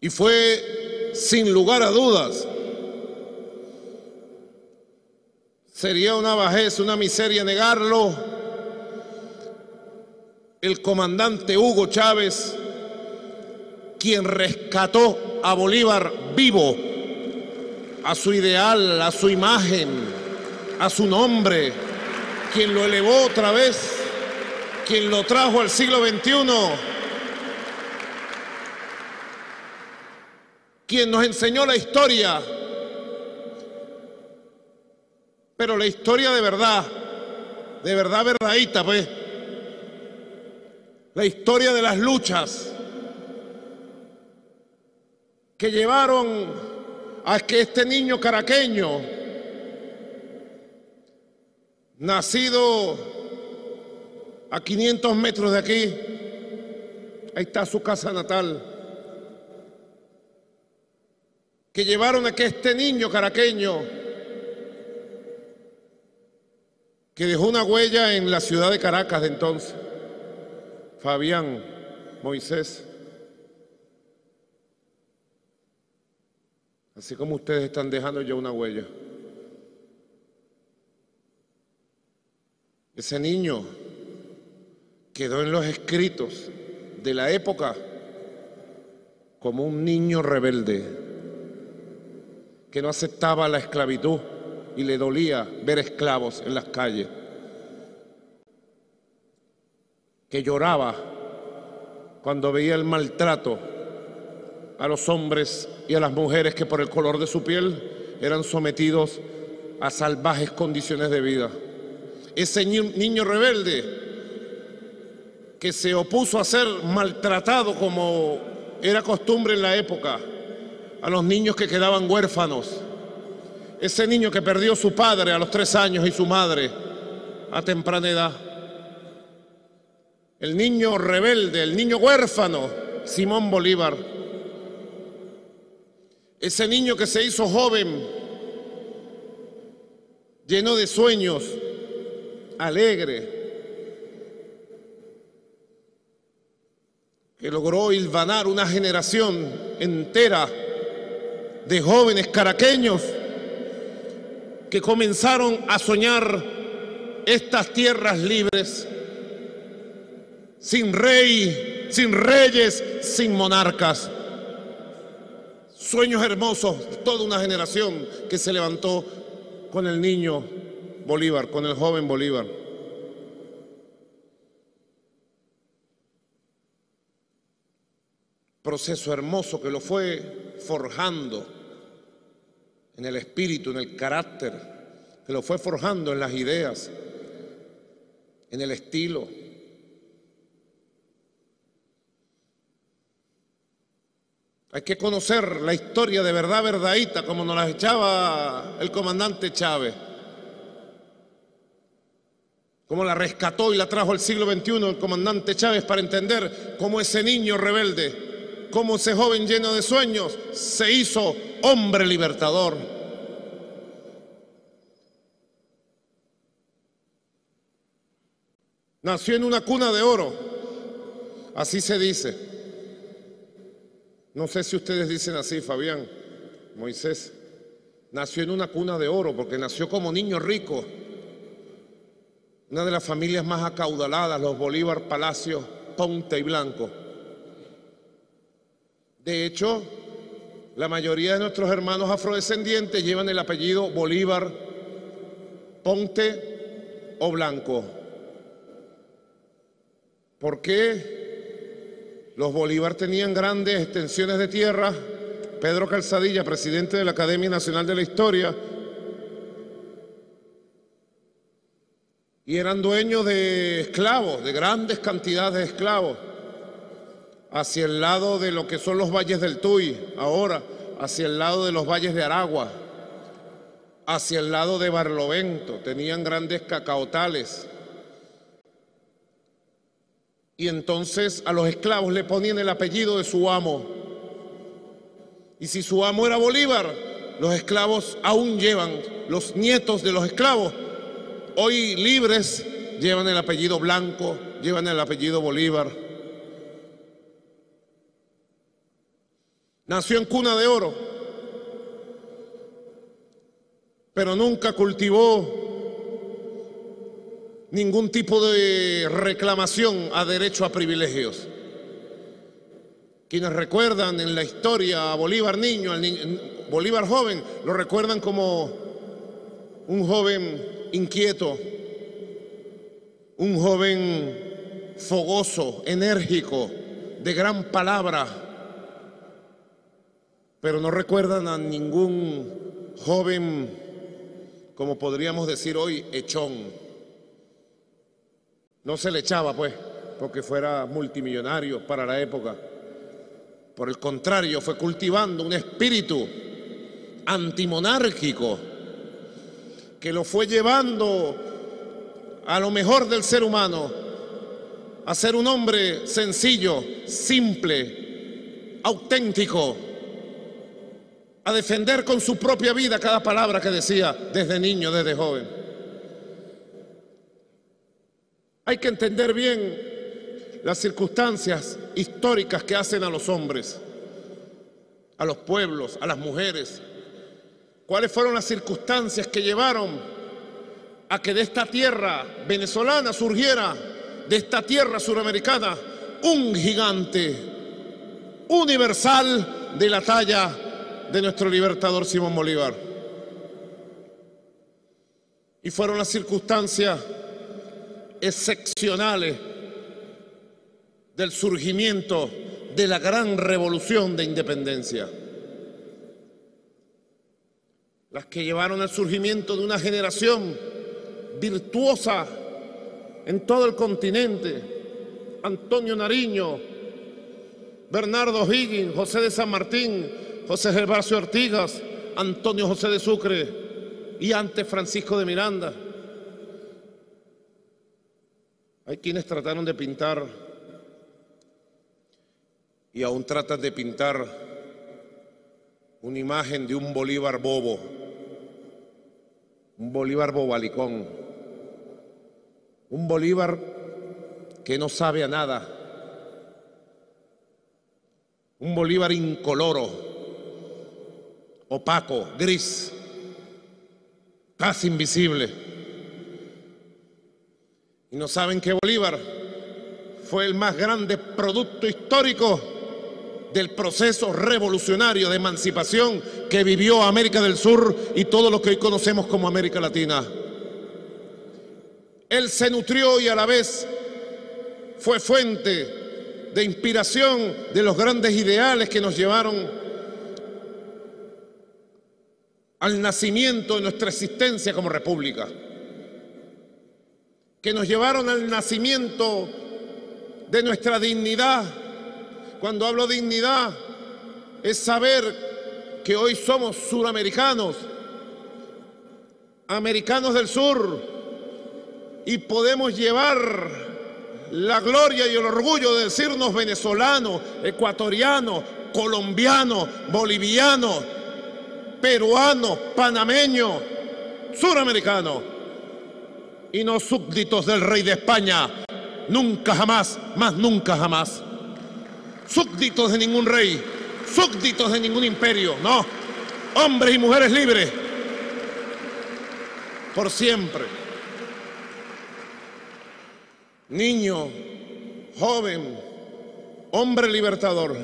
Y fue, sin lugar a dudas, sería una bajeza, una miseria negarlo, el comandante Hugo Chávez, quien rescató a Bolívar vivo, a su ideal, a su imagen, a su nombre, quien lo elevó otra vez, quien lo trajo al siglo XXI, quien nos enseñó la historia, pero la historia de verdad verdadita, pues, la historia de las luchas que llevaron a que este niño caraqueño, nacido a 500 metros de aquí, ahí está su casa natal, que llevaron a que este niño caraqueño, que dejó una huella en la ciudad de Caracas de entonces, Fabián Moisés, así como ustedes están dejando ya una huella. Ese niño quedó en los escritos de la época como un niño rebelde que no aceptaba la esclavitud y le dolía ver esclavos en las calles, que lloraba cuando veía el maltrato a los hombres y a las mujeres que por el color de su piel eran sometidos a salvajes condiciones de vida. Ese niño rebelde que se opuso a ser maltratado como era costumbre en la época, a los niños que quedaban huérfanos. Ese niño que perdió su padre a los 3 años y su madre a temprana edad. El niño rebelde, el niño huérfano, Simón Bolívar. Ese niño que se hizo joven, lleno de sueños, alegre, que logró hilvanar una generación entera de jóvenes caraqueños que comenzaron a soñar estas tierras libres, sin rey, sin reyes, sin monarcas. Sueños hermosos, toda una generación que se levantó con el niño Bolívar, con el joven Bolívar. Proceso hermoso que lo fue forjando en el espíritu, en el carácter, que lo fue forjando en las ideas, en el estilo. Hay que conocer la historia de verdad verdadita, como nos la echaba el comandante Chávez, como la rescató y la trajo al siglo XXI el comandante Chávez, para entender cómo ese niño rebelde, cómo ese joven lleno de sueños se hizo hombre libertador. Nació en una cuna de oro, así se dice. No sé si ustedes dicen así, Fabián Moisés. Nació en una cuna de oro porque nació como niño rico. Una de las familias más acaudaladas, los Bolívar Palacios, Ponte y Blanco. De hecho, la mayoría de nuestros hermanos afrodescendientes llevan el apellido Bolívar, Ponte o Blanco. ¿Por qué? Los Bolívar tenían grandes extensiones de tierra. Pedro Calzadilla, presidente de la Academia Nacional de la Historia, y eran dueños de esclavos, de grandes cantidades de esclavos, hacia el lado de lo que son los valles del Tuy, ahora, hacia el lado de los valles de Aragua, hacia el lado de Barlovento, tenían grandes cacaotales. Y entonces a los esclavos le ponían el apellido de su amo. Y si su amo era Bolívar, los esclavos aún llevan, los nietos de los esclavos, hoy libres, llevan el apellido Blanco, llevan el apellido Bolívar. Nació en cuna de oro, pero nunca cultivó ningún tipo de reclamación a derecho a privilegios. Quienes recuerdan en la historia a Bolívar niño, Bolívar joven, lo recuerdan como un joven inquieto, un joven fogoso, enérgico, de gran palabra, pero no recuerdan a ningún joven, como podríamos decir hoy, echón. No se le echaba, pues, porque fuera multimillonario para la época. Por el contrario, fue cultivando un espíritu antimonárquico que lo fue llevando a lo mejor del ser humano, a ser un hombre sencillo, simple, auténtico, a defender con su propia vida cada palabra que decía desde niño, desde joven. Hay que entender bien las circunstancias históricas que hacen a los hombres, a los pueblos, a las mujeres. ¿Cuáles fueron las circunstancias que llevaron a que de esta tierra venezolana surgiera, de esta tierra suramericana, un gigante universal de la talla de nuestro libertador Simón Bolívar? Y fueron las circunstancias excepcionales del surgimiento de la gran revolución de independencia, las que llevaron al surgimiento de una generación virtuosa en todo el continente. Antonio Nariño, Bernardo O'Higgins, José de San Martín, José Gervasio Artigas, Antonio José de Sucre y antes Francisco de Miranda. Hay quienes trataron de pintar y aún tratan de pintar una imagen de un Bolívar bobo, un Bolívar bobalicón, un Bolívar que no sabe a nada, un Bolívar incoloro, opaco, gris, casi invisible. Y no saben que Bolívar fue el más grande producto histórico del proceso revolucionario de emancipación que vivió América del Sur y todo lo que hoy conocemos como América Latina. Él se nutrió y a la vez fue fuente de inspiración de los grandes ideales que nos llevaron al nacimiento de nuestra existencia como república, que nos llevaron al nacimiento de nuestra dignidad. Cuando hablo de dignidad, es saber que hoy somos suramericanos, americanos del sur, y podemos llevar la gloria y el orgullo de decirnos venezolanos, ecuatorianos, colombianos, bolivianos, peruanos, panameños, suramericanos, y no súbditos del rey de España, nunca jamás, más nunca jamás. Súbditos de ningún rey, súbditos de ningún imperio, no, hombres y mujeres libres, por siempre. Niño, joven, hombre libertador,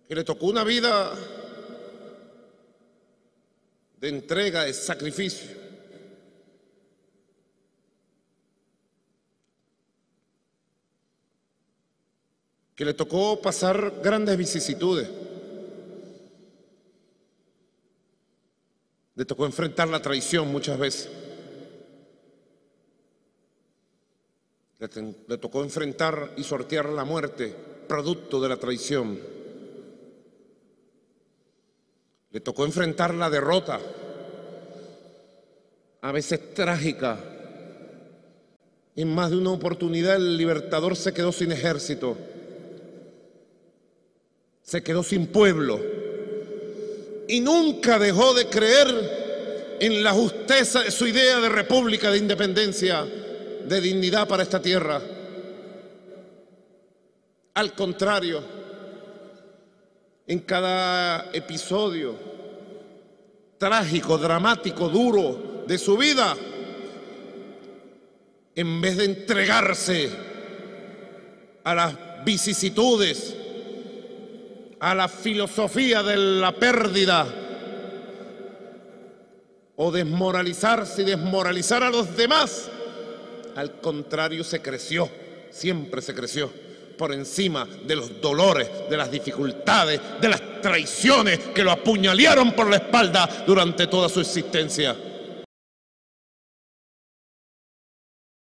que le tocó una vida de entrega, de sacrificio. Que le tocó pasar grandes vicisitudes. Le tocó enfrentar la traición muchas veces. Le tocó enfrentar y sortear la muerte, producto de la traición. Le tocó enfrentar la derrota, a veces trágica. En más de una oportunidad el libertador se quedó sin ejército, se quedó sin pueblo y nunca dejó de creer en la justeza de su idea de república, de independencia, de dignidad para esta tierra. Al contrario, En cada episodio trágico, dramático, duro de su vida, en vez de entregarse a las vicisitudes, a la filosofía de la pérdida, o desmoralizarse y desmoralizar a los demás, al contrario, se creció, siempre se creció, por encima de los dolores, de las dificultades, de las traiciones que lo apuñalearon por la espalda durante toda su existencia.